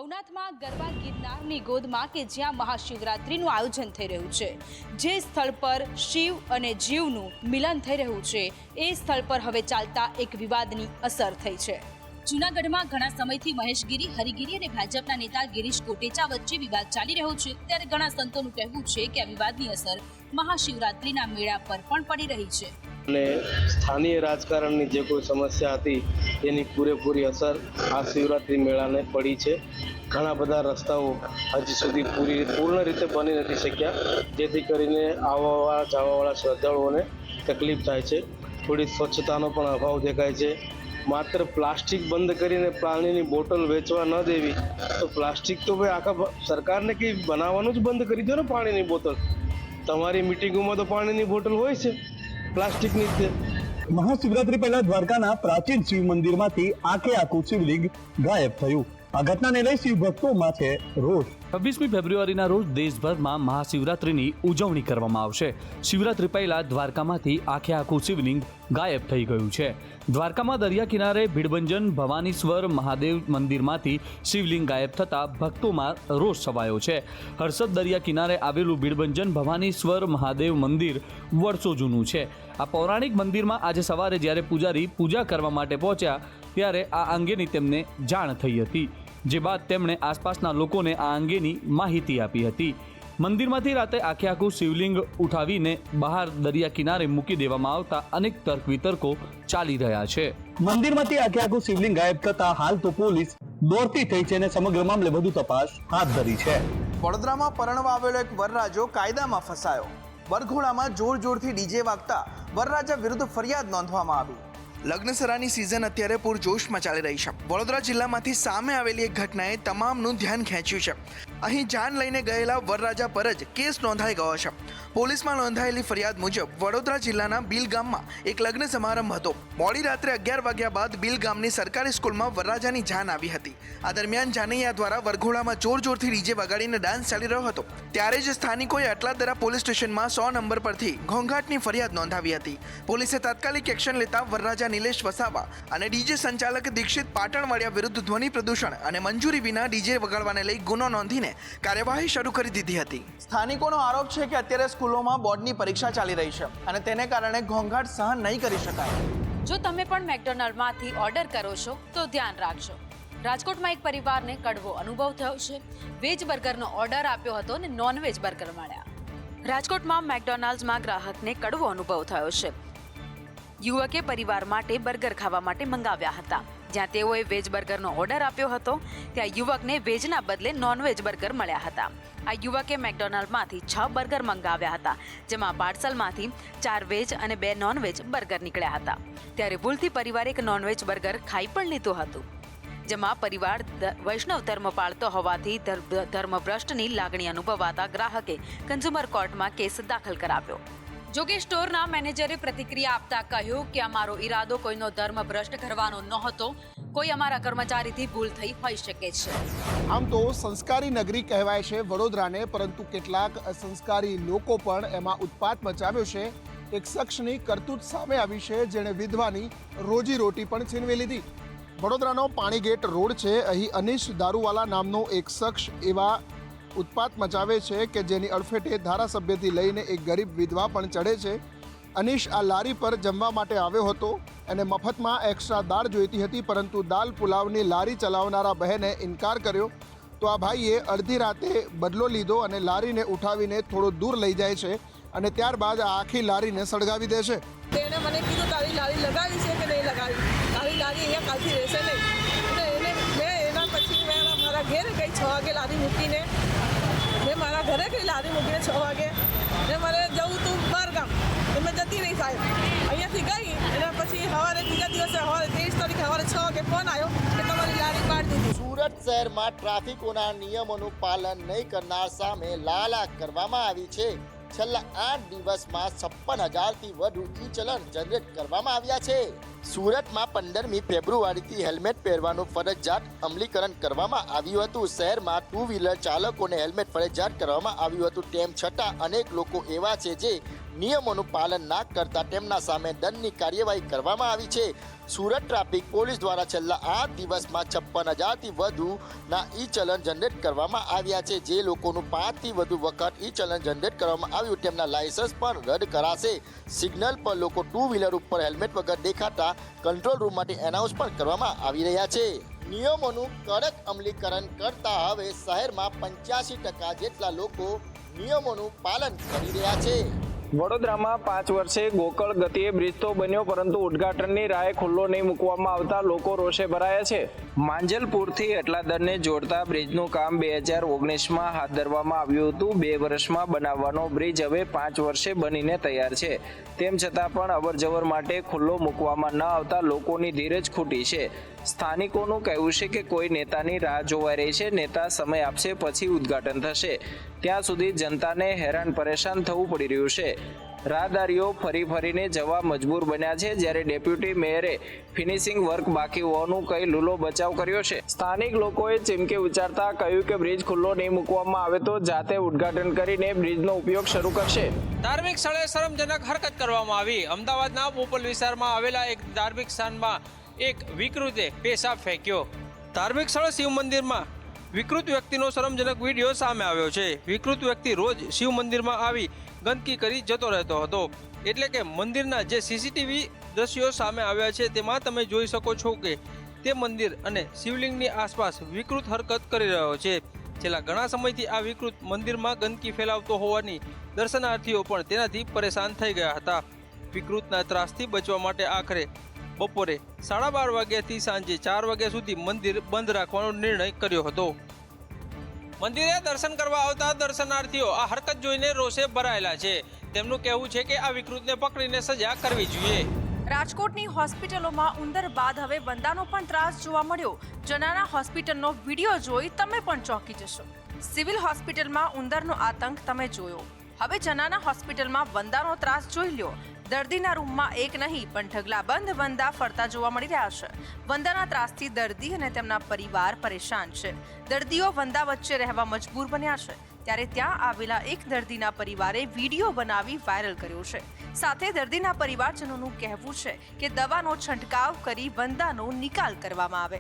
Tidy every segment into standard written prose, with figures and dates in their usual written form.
ભવનાથમાં ગરબા ગિરનારની ગોદમાં કે જ્યાં મહાશિવરાત્રિનું આયોજન થઈ રહ્યું છે, જે સ્થળ પર શિવ અને જીવનું મિલન થઈ રહ્યું છે, એ સ્થળ પર હવે ચાલતા એક વિવાદની અસર થઈ છે। જૂનાગઢમાં ઘણા સમયથી મહેશગીરી, હરિગીરી અને ભાજપના નેતા ગિરીશ કોટેચા વચ્ચે વિવાદ ચાલી રહ્યો છે, ત્યારે ઘણા સંતોનું કહેવું છે કે આ વિવાદની અસર મહાશિવરાત્રિના મેળા પર પણ પડી રહી છે અને સ્થાનીય રાજકારણની જે કોઈ સમસ્યા હતી એની પૂરેપૂરી અસર આ શિવરાત્રિ મેળાને પડી છે। ઘણા બધા રસ્તાઓ હજી સુધી પૂર્ણ રીતે બની નથી શક્યા, જેથી કરીને આવવા જવાવાળા શ્રદ્ધાળુઓને તકલીફ થાય છે। થોડી સ્વચ્છતાનો પણ અભાવ દેખાય છે। માત્ર પ્લાસ્ટિક બંધ કરીને પાણીની બોટલ વેચવા ન દેવી તો પ્લાસ્ટિક તો ભાઈ આખા સરકારને કંઈ બનાવવાનું જ બંધ કરી દો ને। પાણીની બોટલ તમારી મિટિંગોમાં તો પાણીની બોટલ હોય છે, પ્લાસ્ટિકની જ। મહાશિવરાત્રી પહેલા દ્વારકાના પ્રાચીન શિવ મંદિરમાંથી આખે આખું શિવલિંગ ગાયબ થયું। આ ઘટનાને લઈ શિવ ભક્તોમાં છે રોષ। 26મી ફેબ્રુઆરીના રોજ દેશભરમાં મહાશિવરાત્રિની ઉજવણી કરવામાં આવશે। શિવરાત્રી પહેલા દ્વારકામાંથી આખે આખું શિવલિંગ ગાયબ થઈ ગયું છે। દ્વારકામાં દરિયા કિનારે ભીડભંજન ભવાનીશ્વર મહાદેવ મંદિરમાંથી શિવલિંગ ગાયબ થતાં ભક્તોમાં રોષ છવાયો છે। હર્ષદ દરિયા કિનારે આવેલું ભીડભંજન ભવાનીશ્વર મહાદેવ મંદિર વર્ષો જૂનું છે। આ પૌરાણિક મંદિરમાં આજે સવારે જ્યારે પૂજારી પૂજા કરવા માટે પહોંચ્યા ત્યારે આ અંગેની તેમને જાણ થઈ હતી, જે બાદ તેમણે આસપાસના લોકોને આ અંગેની માહિતી આપી હતી। મંદિરમાંથી રાતે આખે આખું શિવલિંગ ઉઠાવીને બહાર દરિયા કિનારે મૂકી દેવામાં આવતા અનેક તર્ક વિતર્કો ચાલી રહ્યા છે। મંદિરમાંથી આખે આખું શિવલિંગ ગાયબ થતા હાલ તો પોલીસ દોડતી થઈ છે અને સમગ્ર મામલે વધુ તપાસ હાથ ધરી છે। વડોદરામાં પરણવા આવેલો એક વરરાજો કાયદામાં ફસાયો। વરઘોડામાં જોરથી ડીજે વાગતા વરરાજા વિરુદ્ધ ફરિયાદ નોંધવામાં આવી। લગ્નસરાની સિઝન અત્યારે પૂરજોશમાં ચાલી રહી છે। વડોદરા જિલ્લામાંથી સામે આવેલી એક ઘટનાએ તમામનું ધ્યાન ખેંચ્યું છે। અહીં જાન લઈને ગયેલા વરરાજા પર જ કેસ નોંધાઈ ગયો છે। પોલીસમાં નોંધાયેલી ફરિયાદ મુજબ વડોદરા જિલ્લાના બિલ ગામમાં એક લગ્ન સમારંભ હતો। મોડી રાત્રે 11 વાગ્યા બાદ બિલ ગામની સરકારી સ્કૂલમાં વરરાજાની જાન આવી હતી। આ દરમિયાન જાનૈયા દ્વારા વરઘોડામાં જોરથી ડીજે વગાડીને ડાન્સ ચાલી રહ્યો હતો, ત્યારે જ સ્થાનિકોએ અટલાદરા પોલીસ સ્ટેશનમાં 100 નંબર પરથી ઘોંઘાટની ફરિયાદ નોંધાવી હતી। પોલીસે તાત્કાલિક એક્શન લેતા વરરાજા નિલેશ વસાવા અને ડીજે સંચાલક દીક્ષિત પાટણવાડિયા વિરુદ્ધ ધ્વનિ પ્રદૂષણ અને મંજૂરી વિના ડીજે વગાડવાને લઈ ગુનો નોંધીને કાર્યવાહી શરૂ કરી દીધી હતી। સ્થાનિકોનો આરોપ છે કે અત્યારે સ્કૂલોમાં બોર્ડની પરીક્ષા ચાલી રહી છે અને તેને કારણે ઘોંઘાટ સહન નહીં કરી શકાય। જો તમે પણ મેકડોનાલ્ડમાંથી ઓર્ડર કરો છો તો ધ્યાન રાખજો, રાજકોટમાં એક પરિવારને કડવો અનુભવ થયો છે। વેજ બર્ગરનો ઓર્ડર આપ્યો હતો અને નોનવેજ બર્ગર મળ્યા। રાજકોટમાં મેકડોનાલ્ડ્સમાં ગ્રાહકને કડવો અનુભવ થયો છે। યુવકે પરિવાર માટે બર્ગર ખાવા માટે મંગાવ્યા હતા। જ્યાં તેઓએ વેજ બર્ગરનો ઓર્ડર આપ્યો હતો ત્યાં યુવકને વેજના બદલે નોનવેજ બર્ગર મળ્યા હતા। આ યુવકે મેકડોનાલ્ડમાંથી 6 બર્ગર મંગાવ્યા હતા, જેમાં પાર્સલમાંથી 4 વેજ અને 2 નોનવેજ બર્ગર નીકળ્યા હતા। ત્યારે ભૂલથી પરિવારે એક નોનવેજ બર્ગર ખાઈ પણ લીધું હતું, જેમાં પરિવાર વૈષ્ણવ ધર્મ પાળતો હોવાથી ધર્મભ્રષ્ટની લાગણી અનુભવાતા ગ્રાહકે કન્ઝ્યુમર કોર્ટમાં કેસ દાખલ કરાવ્યો। જોકે સ્ટોરના મેનેજરે પ્રતિક્રિયા આપતા કહ્યું કે અમારો ઈરાદો કોઈનો ધર્મ ભ્રષ્ટ કરવાનો નહોતો, કોઈ અમારા કર્મચારીથી ભૂલ થઈ હોઈ શકે છે। આમ તો સંસ્કારી નગરી કહેવાય છે વડોદરાને, પરંતુ કેટલાક અસંસ્કારી લોકો પણ એમાં ઉત્પાત મચાવ્યો છે। એક શખ્સની કરતૂત સામે આવી છે, જેણે વિધવાની રોજીરોટી પણ છીનવી લીધી। વડોદરાનો પાણીગેટ રોડ છે, અહીં અનીશ દારૂવાલા નામનો એક શખ્સ એવા ઉત્પાત મચાવે છે કે જેની અડફેટે ધારાસભ્યથી લઈને એક ગરીબ વિધવા પણ ચડે છે। અનીશ આ લારી પર જમવા માટે આવ્યો હતો અને મફતમાં એક્સ્ટ્રા દાળ જોઈતી હતી, પરંતુ દાલ પુલાવની લારી ચલાવનારા બહેને ઇનકાર કર્યો તો આ ભાઈએ અડધી રાતે બદલો લીધો અને લારીને ઉઠાવીને થોડો દૂર લઈ જાય છે અને ત્યારબાદ આ આખી લારીને સળગાવી દે છે। તેણે મને કીધું તારી લારી લગાવી છે કે નહીં લગાવી, તારી લારી અહીંયા કાલથી રહેશે નહીં। અને મેં એના પછી મેં મારા ઘેર ગઈ 6 વાગે લારી મૂકીને, મેં મારા ઘરે ગઈ લારી મૂકીને 6 વાગે, ને મારે જવું તું બહારગામ, તો મેં જતી રહી સાહેબ। અહીંયાથી ગઈ એના પછી સવારે બીજા દિવસે સવારે 23 તારીખે સવારે 6 વાગે ફોન આવ્યો કે તમારી લારી પાડી દીધી। સુરત શહેરમાં ટ્રાફિકોના નિયમોનું પાલન નહીં કરનાર સામે લાલાક કરવામાં આવી છે। છેલ્લા 8 દિવસમાં 56,000થી વધુ ઈ ચલણ જનરેટ કરવામાં આવ્યા છે। સુરતમાં 15મી ફેબ્રુઆરીથી હેલ્મેટ પહેરવાનું ફરજિયાત અમલીકરણ કરવામાં આવ્યું હતું. શહેરમાં 2 વ્હીલર ચાલકોને હેલ્મેટ ફરજિયાત કરવામાં આવ્યું હતું. તેમ છતાં અનેક લોકો એવા છે જે નિયમોનું પાલન ના કરતા તેમના સામે દંડની કાર્યવાહી કરવામાં આવી છે. સુરત ટ્રાફિક પોલીસ દ્વારા છેલ્લા 8 દિવસમાં 56,000થી વધુના ઈ ચલણ જનરેટ કરવામાં આવ્યા છે. જે લોકોનું 5થી વધુ વખત ઈ ચલણ જનરેટ કરવામાં આવ્યું તેમના લાયસન્સ પણ રદ કરાશે. સિગ્નલ પર લોકો 2 વ્હીલર ઉપર હેલ્મેટ વગર દેખાતા કંટ્રોલ રૂમમાંથી એનાઉન્સ પણ કરવામાં આવી રહ્યા છે. નિયમોનું કડક અમલીકરણ કરતા હવે શહેરમાં 85% જેટલા લોકો નિયમોનું પાલન કરી રહ્યા છે. વડોદરામાં 5 વર્ષે ગોકળ ગતિએ બ્રિજ તો બન્યો, પરંતુ ઉદ્ઘાટનની રાહે ખુલ્લો નહીં મૂકવામાં આવતા લોકો રોષે ભરાયા છે. માંજલપુરથી અટલાદરને જોડતા બ્રિજનું કામ 2019માં હાથ ધરવામાં આવ્યું હતું. 2 વર્ષમાં બનાવવાનો બ્રિજ હવે 5 વર્ષે બનીને તૈયાર છે. તેમ છતાં પણ અવરજવર માટે ખુલ્લો મૂકવામાં ન આવતા લોકોની ધીરજ ખૂટી છે. સ્થાનિકોનું કહેવું છે કે કોઈ નેતાની રાહ જોવાઈ રહી છે. નેતા સમય આપશે પછી ઉદ્ઘાટન થશે. ત્યાં સુધી જનતાને હેરાન પરેશાન થવું પડી રહ્યું છે. રાહદારીઓ ફરીને જવા મજબૂર બન્યા છે. જ્યારે ડેપ્યુટી મેયરે ફિનિશિંગ વર્ક બાકી હોવાનું કહી લૂલો બચાવ કર્યો છે. સ્થાનિક લોકોએ ચીમકી ઉચ્ચારતા કહ્યું કે બ્રિજ ખુલ્લો નહીં મૂકવામાં આવે તો જાતે ઉદ્ઘાટન કરીને બ્રિજનો ઉપયોગ શરૂ કરશે. ધાર્મિક સ્થળે શરમજનક હરકત કરવામાં આવી. અમદાવાદના બોપલ વિસ્તારમાં આવેલા એક ધાર્મિક સ્થાનમાં એક વિકૃતે પેશાબ ફેંક્યો. ધાર્મિક સ્થળ શિવ મંદિરમાં વિકૃત વ્યક્તિનો શરમજનક વિડીયો સામે આવ્યો છે. વિકૃત વ્યક્તિ રોજ શિવ મંદિરમાં આવી ગંદકી કરી જતો રહેતો હતો. એટલે કે મંદિરના જે સીસીટીવી દ્રશ્યો સામે આવ્યા છે તેમાં તમે જોઈ શકો છો કે તે મંદિર અને શિવલિંગની આસપાસ વિકૃત હરકત કરી રહ્યો છે. છેલ્લા ઘણા સમયથી આ વિકૃત મંદિરમાં ગંદકી ફેલાવતો હોવાની દર્શનાર્થીઓ પણ તેનાથી પરેશાન થઈ ગયા હતા. વિકૃતના ત્રાસથી બચવા માટે આખરે બપોરે 12:30 વાગ્યાથી સાંજે 4 વાગ્યા સુધી મંદિર બંધ રાખવાનો નિર્ણય કર્યો હતો. મંદિરે દર્શન કરવા આવતા દર્શનાર્થીઓ આ હરકત જોઈને રોષે ભરાયેલા છે. તેમનું કહેવું છે કે આ વિકૃતને પકડીને સજા કરવી જોઈએ. રાજકોટની હોસ્પિટલોમાં ઉંદર બાદ હવે વંદાનો પણ ત્રાસ જોવા મળ્યો. જનાના હોસ્પિટલનો વિડીયો જોઈ તમે પણ ચોંકી જશો. સિવિલ હોસ્પિટલમાં ઉંદરનો આતંક તમે જોયો. હવે જનાના હોસ્પિટલમાં વંદાનો ત્રાસ જોઈ લ્યો. દર્દીના રૂમમાં એક નહીં પણ ઢગલાબંધ વંદા ફરતા જોવા મળી રહ્યા છે. વંદાના ત્રાસથી દર્દી અને તેમના પરિવાર પરેશાન છે. દર્દીઓ વંદા વચ્ચે રહેવા મજબૂર બન્યા છે. ત્યારે ત્યાં આવેલા એક દર્દીના પરિવારે વિડીયો બનાવી વાયરલ કર્યો છે. સાથે દર્દીના પરિવારજનોનું કહેવું છે કે દવાનો છંટકાવ કરી વંદાનો નિકાલ કરવામાં આવે.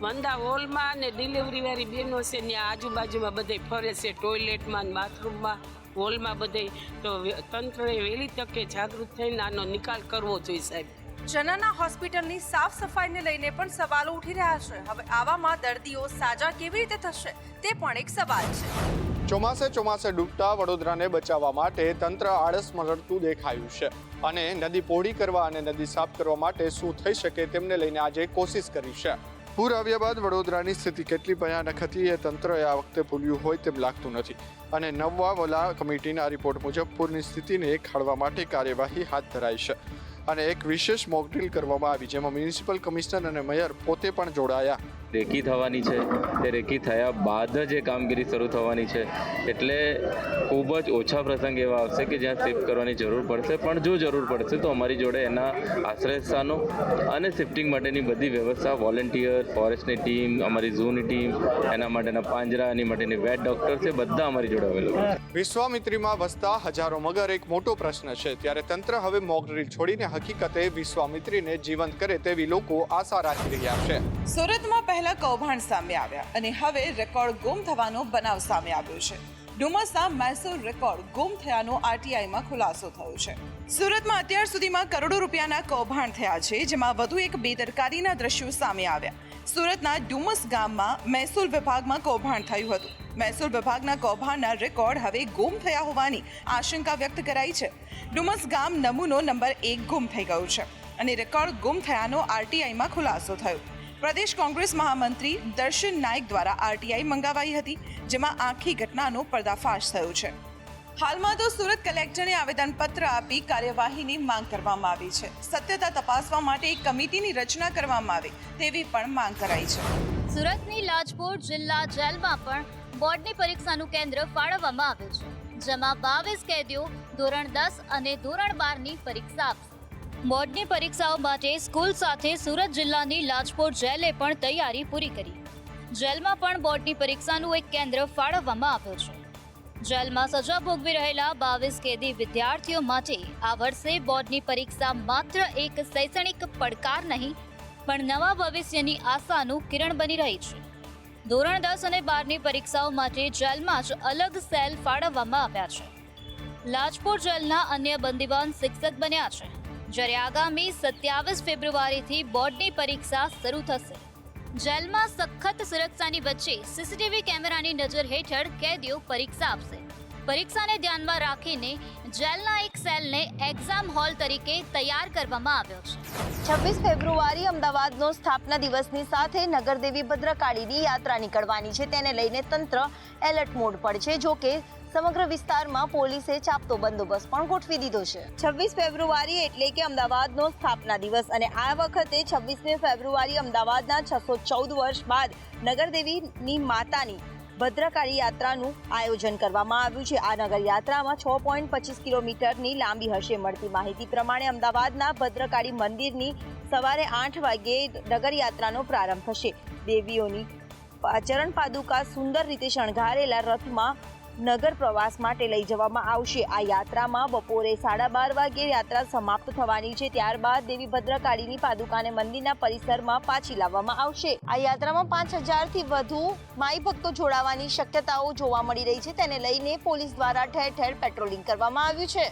વંદા હોલમાં ને ડિલિવરી વાળી બહેનો છે ત્યાં આજુબાજુમાં બધે ફરે છે, ટોયલેટમાં, બાથરૂમમાં, હોલમાં બધે. તો તંત્રએ વહેલી તકે જાગૃત થઈને આનો નિકાલ કરવો જોઈએ સાહેબ. જનાના હોસ્પિટલની સાફ સફાઈને લઈને પણ સવાલો ઉઠી રહ્યા છે. હવે આવામાં દર્દીઓ સાજા કેવી રીતે થશે તે પણ એક સવાલ છે. ચોમાસે ડૂબતા વડોદરાને બચાવવા માટે તંત્ર આળસ મરડતું દેખાયું છે અને નદી પહોળી કરવા અને નદી સાફ કરવા માટે શું થઈ શકે તેમને લઈને આજે કોશિશ કરી છે. પૂર આવ્યા બાદ વડોદરાની સ્થિતિ કેટલી ભયાનક હતી એ તંત્રએ આ વખતે ભૂલ્યું હોય તેમ લાગતું નથી અને નવા વલા કમિટીના રિપોર્ટ મુજબ પૂરની સ્થિતિને ખાળવા માટે કાર્યવાહી હાથ ધરાઈ છે અને એક વિશેષ મોક ડ્રીલ કરવામાં આવી જેમાં મ્યુનિસિપલ કમિશનર અને મેયર પોતે પણ જોડાયા. રેકી થવાની છે તે રેકી થયા બાદ જ એ કામગીરી શરૂ થવાની છે. એટલે ખૂબ જ ઓછા પ્રસંગ એવા આવશે કે જ્યાં શિફ્ટ કરવાની જરૂર પડશે. પણ જો જરૂર પડશે તો અમારી જોડે એના આશ્રય સ્થાનો અને શિફ્ટિંગ માટેની બધી વ્યવસ્થા, વોલેન્ટિયર, ફોરેસ્ટની ટીમ, અમારી ઝૂની ટીમ, એના માટેના પાંજરા, એની માટેની વેટ ડોક્ટર છે, બધા અમારી જોડે અવેલેબલ. વિશ્વામિત્રીમાં વસતા હજારો મગર એક મોટો પ્રશ્ન છે. ત્યારે તંત્ર હવે મોક ડ્રીલ છોડીને હકીકતે વિશ્વામિત્રીને જીવંત કરે તેવી લોકો આશા રાખી રહ્યા છે. સુરતમાં પહેલા કૌભાંડ સામે આવ્યા અને હવે રેકોર્ડ ગુમ થવાનો બનાવ સામે આવ્યો છે. ડુમસના મહેસૂલ રેકોર્ડ ગુમ થયાનો આરટીઆઈમાં ખુલાસો થયો છે. સુરતમાં અત્યાર સુધીમાં કરોડો રૂપિયાના કૌભાંડ થયા છે, જેમાં વધુ એક બેદરકારીના દ્રશ્યો સામે આવ્યા. સુરતના ડુમસ ગામમાં મહેસૂલ વિભાગમાં કૌભાંડ થયું હતું. મહેસૂલ વિભાગના કૌભાંડના રેકોર્ડ હવે ગુમ થયા હોવાની આશંકા વ્યક્ત કરાઈ છે. ડુમસ ગામ નમૂનો નંબર 1 ગુમ થઈ ગયો છે અને રેકોર્ડ ગુમ થયાનો આરટીઆઈમાં ખુલાસો થયો. પ્રદેશ કોંગ્રેસ મહામંત્રી દર્શન નાયક દ્વારા આરટીઆઈ મંગાવાઈ હતી, જેમાં આખી ઘટનાનો પર્દાફાશ થયો છે. હાલમાં તો સુરત કલેક્ટરને આવેદનપત્ર આપી કાર્યવાહીની માંગ કરવામાં આવી છે. સત્યતા તપાસવા માટે એક કમિટીની રચના કરવામાં આવે તેવી પણ માંગ કરાઈ છે. સુરતની લાજપોર જિલ્લા જેલમાં પણ બોર્ડની પરીક્ષાનું કેન્દ્ર ફાળવવામાં આવ્યું છે, જેમાં 22 કેદીઓ ધોરણ 10 અને ધોરણ 12ની પરીક્ષા આપશે. બોર્ડની પરીક્ષાઓ માટે સ્કૂલ સાથે સુરત જિલ્લાની લાજપોર જેલે પણ તૈયારી પૂરી કરી. જેલમાં પણ બોર્ડની પરીક્ષાનું એક કેન્દ્ર ફાળવવામાં આવ્યું છે. જેલમાં સજા ભોગવી રહેલા 22 કેદી વિદ્યાર્થીઓ માટે આ વર્ષે બોર્ડની પરીક્ષા માત્ર એક શૈક્ષણિક પડકાર નહીં પણ નવા ભવિષ્યની આશાનું કિરણ બની રહી છે. ધોરણ 10 અને 12ની પરીક્ષાઓ માટે જેલમાં જ અલગ સેલ ફાળવવામાં આવ્યા છે. લાજપોર જેલના અન્ય બંદીવાન શિક્ષક બન્યા છે, જ્યારે આગામી 27 ફેબ્રુઆરીથી બોર્ડની પરીક્ષા શરૂ થશે. જેલમાં સખત સુરક્ષાની વચ્ચે સીસીટીવી કેમેરાની નજર હેઠળ કેદીઓ પરીક્ષા આપશે. પરીક્ષાને ધ્યાનમાં રાખીને જેલના એક સેલને એક્ઝામ હોલ તરીકે તૈયાર કરવામાં આવ્યો છે. 26 ફેબ્રુઆરી અમદાવાદનો સ્થાપના દિવસની સાથે નગરદેવી ભદ્રકાળીની યાત્રા નીકળવાની છે. તેને લઈને તંત્ર એલર્ટ મોડ પર છે. જો કે સમગ્ર વિસ્તારમાં પોલીસે ચાપતો બંદોબસ્ત પણ ગોઠવી દીધો છે. 26 ફેબ્રુઆરી એટલે કે અમદાવાદનો સ્થાપના દિવસ અને આ વખતે 26મી ફેબ્રુઆરી અમદાવાદના 614 વર્ષ બાદ નગરદેવીની માતાની ભદ્રકાળી યાત્રાનું આયોજન કરવામાં આવ્યું છે. આ નગર યાત્રામાં 6.25 કિલોમીટરની લાંબી હશે. મળતી માહિતી પ્રમાણે અમદાવાદના ભદ્રકાળી મંદિરની સવારે 8 વાગ્યે નગર યાત્રાનો પ્રારંભ થશે. દેવીઓની ચરણ પાદુકા સુંદર રીતે શણગારેલા રથમાં નગર પ્રવાસ માટે લઈ જવામાં આવશે. આ યાત્રામાં બપોરે 12:30 વાગ્યે યાત્રા સમાપ્ત થવાની છે. ત્યારબાદ દેવી ભદ્રકાળીની પાદુકાને મંદિરના પરિસરમાં પાછી લાવવામાં આવશે. આ યાત્રામાં 5000થી વધુ માઈ ભક્તો જોડાવાની શક્યતાઓ જોવા મળી રહી છે. તેને લઈને પોલીસ દ્વારા ઠેર ઠેર પેટ્રોલિંગ કરવામાં આવ્યું છે.